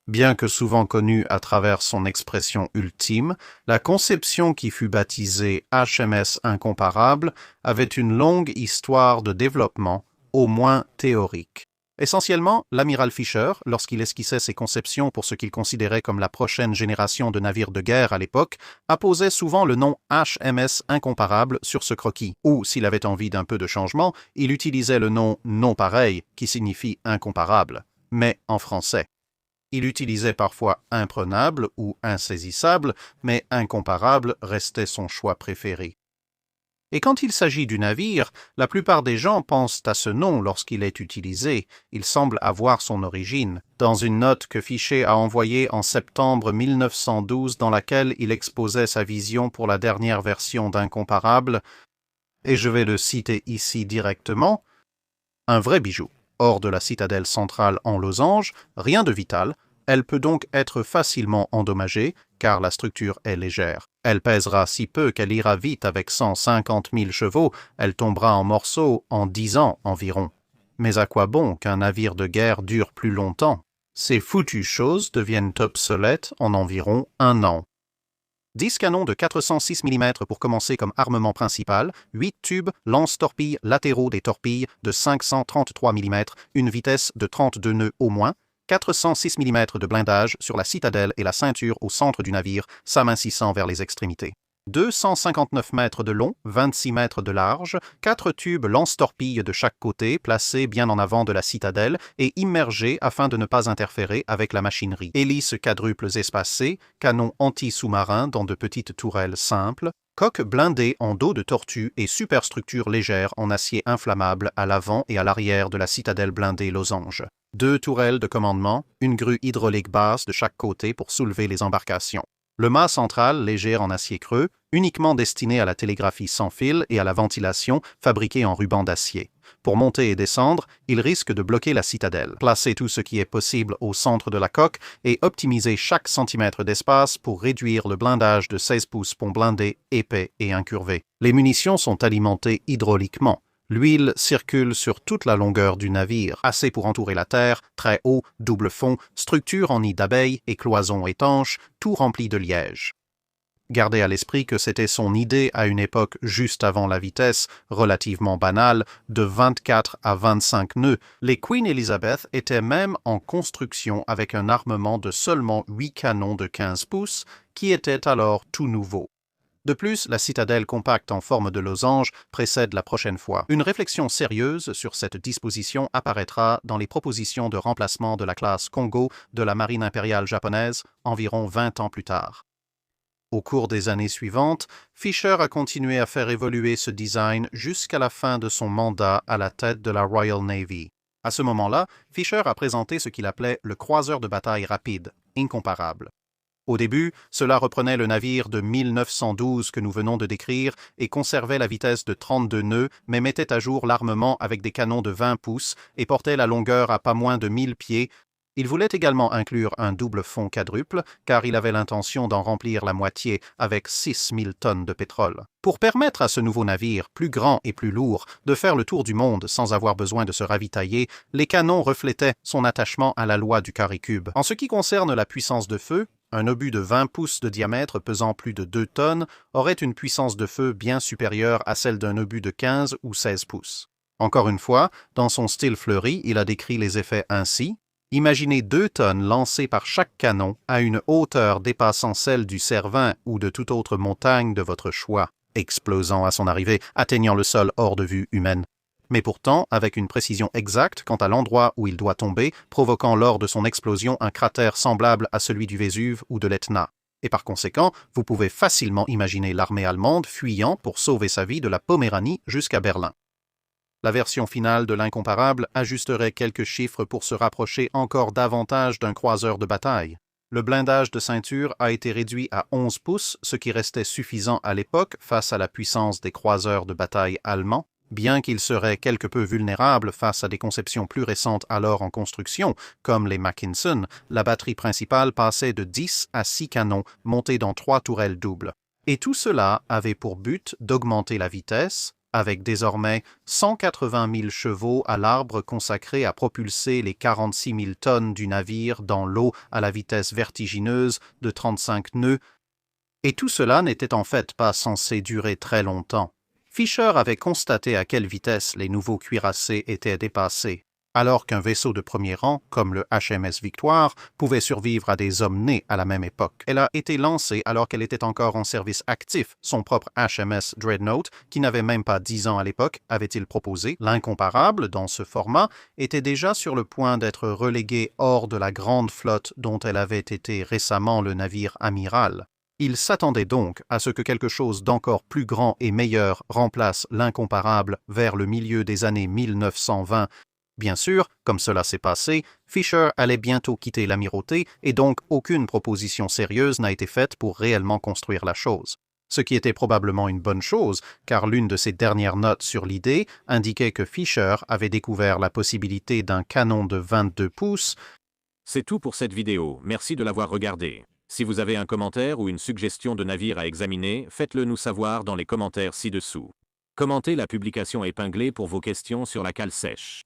Bien que souvent connue à travers son expression ultime, la conception qui fut baptisée HMS Incomparable avait une longue histoire de développement, au moins théorique. Essentiellement, l'amiral Fisher, lorsqu'il esquissait ses conceptions pour ce qu'il considérait comme la prochaine génération de navires de guerre à l'époque, apposait souvent le nom HMS Incomparable sur ce croquis, ou, s'il avait envie d'un peu de changement, il utilisait le nom non pareil, qui signifie incomparable, mais en français. Il utilisait parfois imprenable ou insaisissable, mais incomparable restait son choix préféré. Et quand il s'agit du navire, la plupart des gens pensent à ce nom lorsqu'il est utilisé. Il semble avoir son origine. Dans une note que Fisher a envoyée en septembre 1912 dans laquelle il exposait sa vision pour la dernière version d'Incomparable, et je vais le citer ici directement, « Un vrai bijou. Hors de la citadelle centrale en losange, rien de vital, elle peut donc être facilement endommagée, car la structure est légère. Elle pèsera si peu qu'elle ira vite avec 150 000 chevaux, elle tombera en morceaux en 10 ans environ. Mais à quoi bon qu'un navire de guerre dure plus longtemps? Ces foutues choses deviennent obsolètes en environ 1 an. 10 canons de 406 mm pour commencer comme armement principal, 8 tubes lance-torpilles latéraux des torpilles de 533 mm, une vitesse de 32 nœuds au moins, 406 mm de blindage sur la citadelle et la ceinture au centre du navire, s'amincissant vers les extrémités. 259 mètres de long, 26 mètres de large, 4 tubes lance-torpilles de chaque côté, placés bien en avant de la citadelle et immergés afin de ne pas interférer avec la machinerie. Hélices quadruples espacées, canons anti-sous-marins dans de petites tourelles simples, coque blindée en dos de tortue et superstructure légère en acier inflammable à l'avant et à l'arrière de la citadelle blindée losange. 2 tourelles de commandement, une grue hydraulique basse de chaque côté pour soulever les embarcations. Le mât central, léger en acier creux, uniquement destiné à la télégraphie sans fil et à la ventilation, fabriqué en ruban d'acier. Pour monter et descendre, il risque de bloquer la citadelle. Placez tout ce qui est possible au centre de la coque et optimisez chaque centimètre d'espace pour réduire le blindage de 16 pouces pont blindé, épais et incurvé. Les munitions sont alimentées hydrauliquement. L'huile circule sur toute la longueur du navire, assez pour entourer la terre, très haut, double fond, structure en nid d'abeilles et cloisons étanches, tout rempli de liège. Gardez à l'esprit que c'était son idée à une époque juste avant la vitesse, relativement banale, de 24 à 25 nœuds. Les Queen Elizabeth étaient même en construction avec un armement de seulement 8 canons de 15 pouces, qui était alors tout nouveau. De plus, la citadelle compacte en forme de losange précède la prochaine fois. Une réflexion sérieuse sur cette disposition apparaîtra dans les propositions de remplacement de la classe Kongo de la marine impériale japonaise environ 20 ans plus tard. Au cours des années suivantes, Fisher a continué à faire évoluer ce design jusqu'à la fin de son mandat à la tête de la Royal Navy. À ce moment-là, Fisher a présenté ce qu'il appelait le croiseur de bataille rapide, incomparable. Au début, cela reprenait le navire de 1912 que nous venons de décrire et conservait la vitesse de 32 nœuds, mais mettait à jour l'armement avec des canons de 20 pouces et portait la longueur à pas moins de 1000 pieds. Il voulait également inclure un double fond quadruple, car il avait l'intention d'en remplir la moitié avec 6000 tonnes de pétrole. Pour permettre à ce nouveau navire, plus grand et plus lourd, de faire le tour du monde sans avoir besoin de se ravitailler, les canons reflétaient son attachement à la loi du carré cube. En ce qui concerne la puissance de feu, un obus de 20 pouces de diamètre pesant plus de 2 tonnes aurait une puissance de feu bien supérieure à celle d'un obus de 15 ou 16 pouces. Encore une fois, dans son style fleuri, il a décrit les effets ainsi. Imaginez 2 tonnes lancées par chaque canon à une hauteur dépassant celle du Cervin ou de toute autre montagne de votre choix, explosant à son arrivée, atteignant le sol hors de vue humaine. Mais pourtant avec une précision exacte quant à l'endroit où il doit tomber, provoquant lors de son explosion un cratère semblable à celui du Vésuve ou de l'Etna. Et par conséquent, vous pouvez facilement imaginer l'armée allemande fuyant pour sauver sa vie de la Poméranie jusqu'à Berlin. La version finale de l'Incomparable ajusterait quelques chiffres pour se rapprocher encore davantage d'un croiseur de bataille. Le blindage de ceinture a été réduit à 11 pouces, ce qui restait suffisant à l'époque face à la puissance des croiseurs de bataille allemands. Bien qu'il serait quelque peu vulnérable face à des conceptions plus récentes alors en construction, comme les Mackinson, la batterie principale passait de 10 à 6 canons montés dans 3 tourelles doubles. Et tout cela avait pour but d'augmenter la vitesse, avec désormais 180 000 chevaux à l'arbre consacré à propulser les 46 000 tonnes du navire dans l'eau à la vitesse vertigineuse de 35 nœuds. Et tout cela n'était en fait pas censé durer très longtemps. Fisher avait constaté à quelle vitesse les nouveaux cuirassés étaient dépassés. Alors qu'un vaisseau de premier rang, comme le HMS Victoire, pouvait survivre à des hommes nés à la même époque. Elle a été lancée alors qu'elle était encore en service actif. Son propre HMS Dreadnought, qui n'avait même pas 10 ans à l'époque, avait-il proposé. L'incomparable, dans ce format, était déjà sur le point d'être reléguée hors de la grande flotte dont elle avait été récemment le navire amiral. Il s'attendait donc à ce que quelque chose d'encore plus grand et meilleur remplace l'incomparable vers le milieu des années 1920. Bien sûr, comme cela s'est passé, Fisher allait bientôt quitter l'amirauté et donc aucune proposition sérieuse n'a été faite pour réellement construire la chose. Ce qui était probablement une bonne chose, car l'une de ses dernières notes sur l'idée indiquait que Fisher avait découvert la possibilité d'un canon de 22 pouces. C'est tout pour cette vidéo, merci de l'avoir regardée. Si vous avez un commentaire ou une suggestion de navire à examiner, faites-le nous savoir dans les commentaires ci-dessous. Commentez la publication épinglée pour vos questions sur la cale sèche.